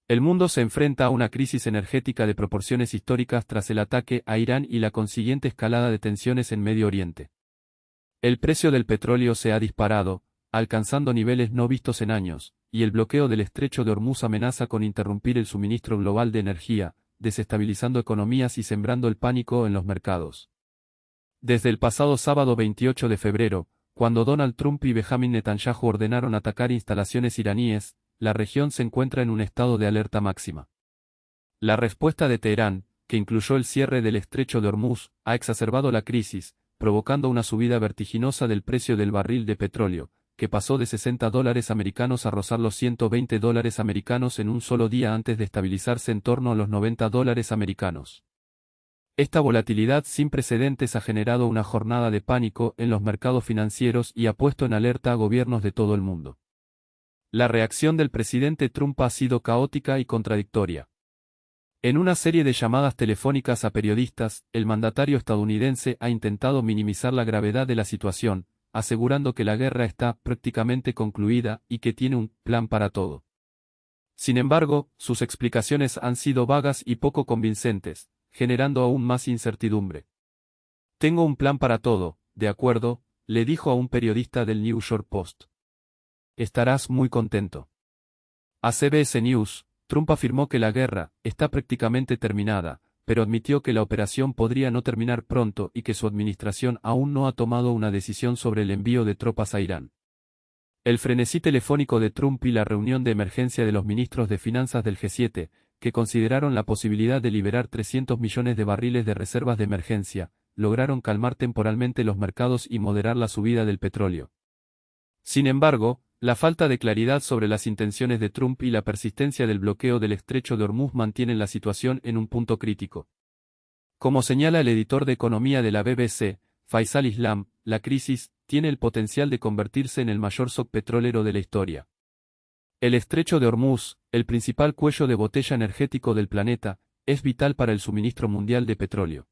El mundo se enfrenta a una crisis energética de proporciones históricas tras el ataque a Irán y la consiguiente escalada de tensiones en Medio Oriente. El precio del petróleo se ha disparado, alcanzando niveles no vistos en años, y el bloqueo del estrecho de Hormuz amenaza con interrumpir el suministro global de energía, desestabilizando economías y sembrando el pánico en los mercados. Desde el pasado sábado 28 de febrero, cuando Donald Trump y Benjamin Netanyahu ordenaron atacar instalaciones iraníes, la región se encuentra en un estado de alerta máxima. La respuesta de Teherán, que incluyó el cierre del estrecho de Hormuz, ha exacerbado la crisis, provocando una subida vertiginosa del precio del barril de petróleo, que pasó de $60 americanos a rozar los $120 americanos en un solo día antes de estabilizarse en torno a los $90 americanos. Esta volatilidad sin precedentes ha generado una jornada de pánico en los mercados financieros y ha puesto en alerta a gobiernos de todo el mundo. La reacción del presidente Trump ha sido caótica y contradictoria. En una serie de llamadas telefónicas a periodistas, el mandatario estadounidense ha intentado minimizar la gravedad de la situación, asegurando que la guerra está prácticamente concluida y que tiene un plan para todo. Sin embargo, sus explicaciones han sido vagas y poco convincentes, generando aún más incertidumbre. Tengo un plan para todo, de acuerdo, le dijo a un periodista del New York Post. Estarás muy contento. A CBS News, Trump afirmó que la guerra está prácticamente terminada, pero admitió que la operación podría no terminar pronto y que su administración aún no ha tomado una decisión sobre el envío de tropas a Irán. El frenesí telefónico de Trump y la reunión de emergencia de los ministros de finanzas del G7, que consideraron la posibilidad de liberar 300 millones de barriles de reservas de emergencia, lograron calmar temporalmente los mercados y moderar la subida del petróleo. Sin embargo, la falta de claridad sobre las intenciones de Trump y la persistencia del bloqueo del estrecho de Hormuz mantienen la situación en un punto crítico. Como señala el editor de economía de la BBC, Faisal Islam, la crisis tiene el potencial de convertirse en el mayor shock petrolero de la historia. El estrecho de Hormuz, el principal cuello de botella energético del planeta, es vital para el suministro mundial de petróleo.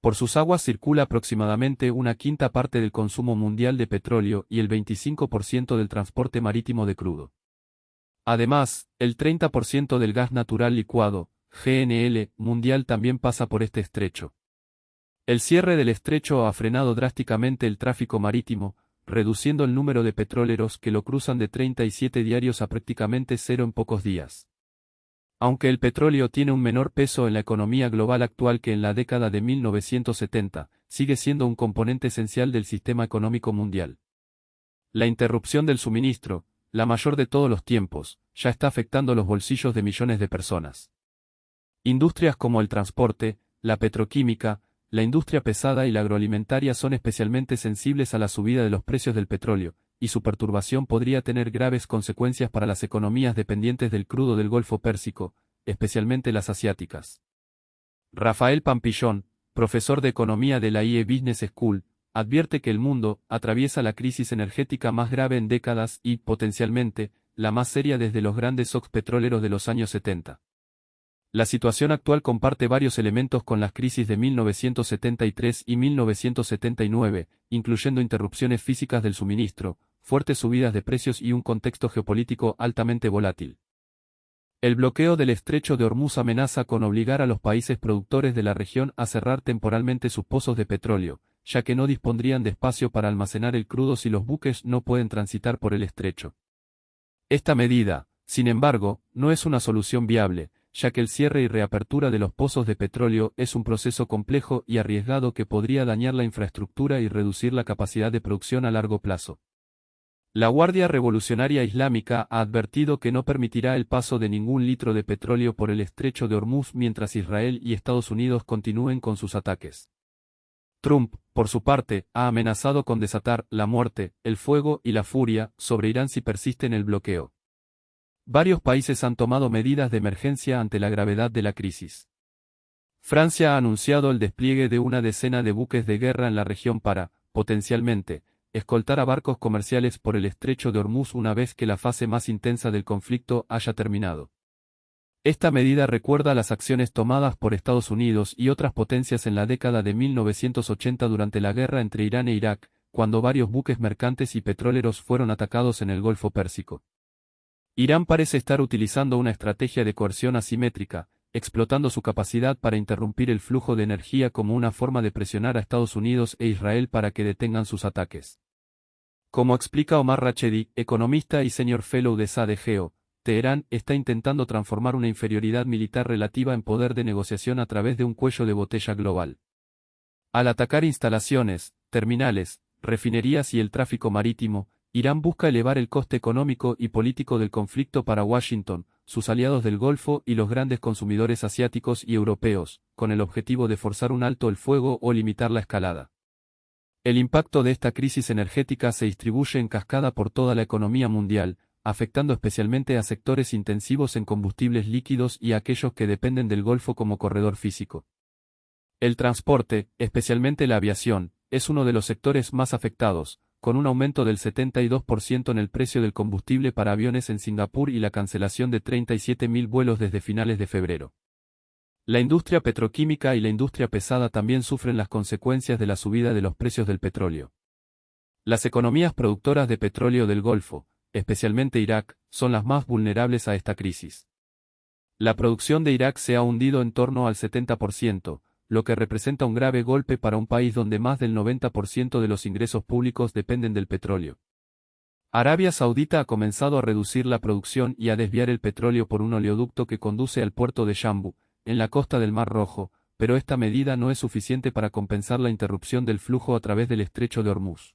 Por sus aguas circula aproximadamente una quinta parte del consumo mundial de petróleo y el 25% del transporte marítimo de crudo. Además, el 30% del gas natural licuado, GNL, mundial también pasa por este estrecho. El cierre del estrecho ha frenado drásticamente el tráfico marítimo, reduciendo el número de petroleros que lo cruzan de 37 diarios a prácticamente cero en pocos días. Aunque el petróleo tiene un menor peso en la economía global actual que en la década de 1970, sigue siendo un componente esencial del sistema económico mundial. La interrupción del suministro, la mayor de todos los tiempos, ya está afectando los bolsillos de millones de personas. Industrias como el transporte, la petroquímica, la industria pesada y la agroalimentaria son especialmente sensibles a la subida de los precios del petróleo, y su perturbación podría tener graves consecuencias para las economías dependientes del crudo del Golfo Pérsico, especialmente las asiáticas. Rafael Pampillón, profesor de economía de la IE Business School, advierte que el mundo atraviesa la crisis energética más grave en décadas y, potencialmente, la más seria desde los grandes shocks petroleros de los años 70. La situación actual comparte varios elementos con las crisis de 1973 y 1979, incluyendo interrupciones físicas del suministro, fuertes subidas de precios y un contexto geopolítico altamente volátil. El bloqueo del estrecho de Hormuz amenaza con obligar a los países productores de la región a cerrar temporalmente sus pozos de petróleo, ya que no dispondrían de espacio para almacenar el crudo si los buques no pueden transitar por el estrecho. Esta medida, sin embargo, no es una solución viable, ya que el cierre y reapertura de los pozos de petróleo es un proceso complejo y arriesgado que podría dañar la infraestructura y reducir la capacidad de producción a largo plazo. La Guardia Revolucionaria Islámica ha advertido que no permitirá el paso de ningún litro de petróleo por el estrecho de Hormuz mientras Israel y Estados Unidos continúen con sus ataques. Trump, por su parte, ha amenazado con desatar la muerte, el fuego y la furia sobre Irán si persiste en el bloqueo. Varios países han tomado medidas de emergencia ante la gravedad de la crisis. Francia ha anunciado el despliegue de una decena de buques de guerra en la región para, potencialmente, escoltar a barcos comerciales por el estrecho de Hormuz una vez que la fase más intensa del conflicto haya terminado. Esta medida recuerda las acciones tomadas por Estados Unidos y otras potencias en la década de 1980 durante la guerra entre Irán e Irak, cuando varios buques mercantes y petroleros fueron atacados en el Golfo Pérsico. Irán parece estar utilizando una estrategia de coerción asimétrica, explotando su capacidad para interrumpir el flujo de energía como una forma de presionar a Estados Unidos e Israel para que detengan sus ataques. Como explica Omar Rachedi, economista y senior fellow de SADE-GEO, Teherán está intentando transformar una inferioridad militar relativa en poder de negociación a través de un cuello de botella global. Al atacar instalaciones, terminales, refinerías y el tráfico marítimo, Irán busca elevar el coste económico y político del conflicto para Washington, sus aliados del Golfo y los grandes consumidores asiáticos y europeos, con el objetivo de forzar un alto el fuego o limitar la escalada. El impacto de esta crisis energética se distribuye en cascada por toda la economía mundial, afectando especialmente a sectores intensivos en combustibles líquidos y a aquellos que dependen del Golfo como corredor físico. El transporte, especialmente la aviación, es uno de los sectores más afectados, con un aumento del 72% en el precio del combustible para aviones en Singapur y la cancelación de 37.000 vuelos desde finales de febrero. La industria petroquímica y la industria pesada también sufren las consecuencias de la subida de los precios del petróleo. Las economías productoras de petróleo del Golfo, especialmente Irak, son las más vulnerables a esta crisis. La producción de Irak se ha hundido en torno al 70%, lo que representa un grave golpe para un país donde más del 90% de los ingresos públicos dependen del petróleo. Arabia Saudita ha comenzado a reducir la producción y a desviar el petróleo por un oleoducto que conduce al puerto de Jambu, en la costa del Mar Rojo, pero esta medida no es suficiente para compensar la interrupción del flujo a través del estrecho de Hormuz.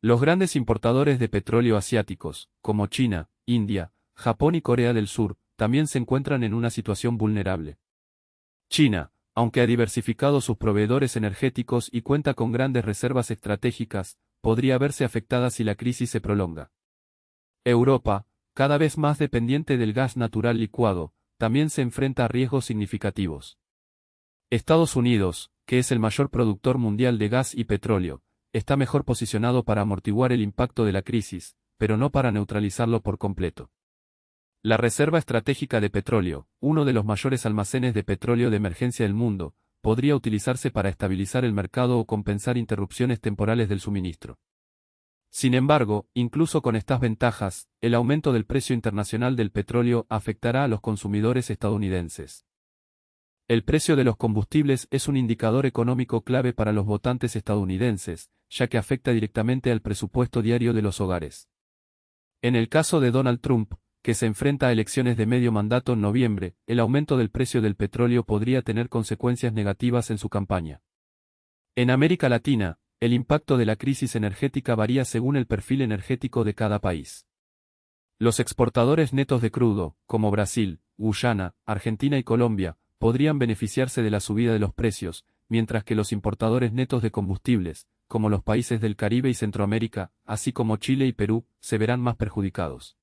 Los grandes importadores de petróleo asiáticos, como China, India, Japón y Corea del Sur, también se encuentran en una situación vulnerable. China, aunque ha diversificado sus proveedores energéticos y cuenta con grandes reservas estratégicas, podría verse afectada si la crisis se prolonga. Europa, cada vez más dependiente del gas natural licuado, también se enfrenta a riesgos significativos. Estados Unidos, que es el mayor productor mundial de gas y petróleo, está mejor posicionado para amortiguar el impacto de la crisis, pero no para neutralizarlo por completo. La Reserva Estratégica de Petróleo, uno de los mayores almacenes de petróleo de emergencia del mundo, podría utilizarse para estabilizar el mercado o compensar interrupciones temporales del suministro. Sin embargo, incluso con estas ventajas, el aumento del precio internacional del petróleo afectará a los consumidores estadounidenses. El precio de los combustibles es un indicador económico clave para los votantes estadounidenses, ya que afecta directamente al presupuesto diario de los hogares. En el caso de Donald Trump, que se enfrenta a elecciones de medio mandato en noviembre, el aumento del precio del petróleo podría tener consecuencias negativas en su campaña. En América Latina, el impacto de la crisis energética varía según el perfil energético de cada país. Los exportadores netos de crudo, como Brasil, Guyana, Argentina y Colombia, podrían beneficiarse de la subida de los precios, mientras que los importadores netos de combustibles, como los países del Caribe y Centroamérica, así como Chile y Perú, se verán más perjudicados.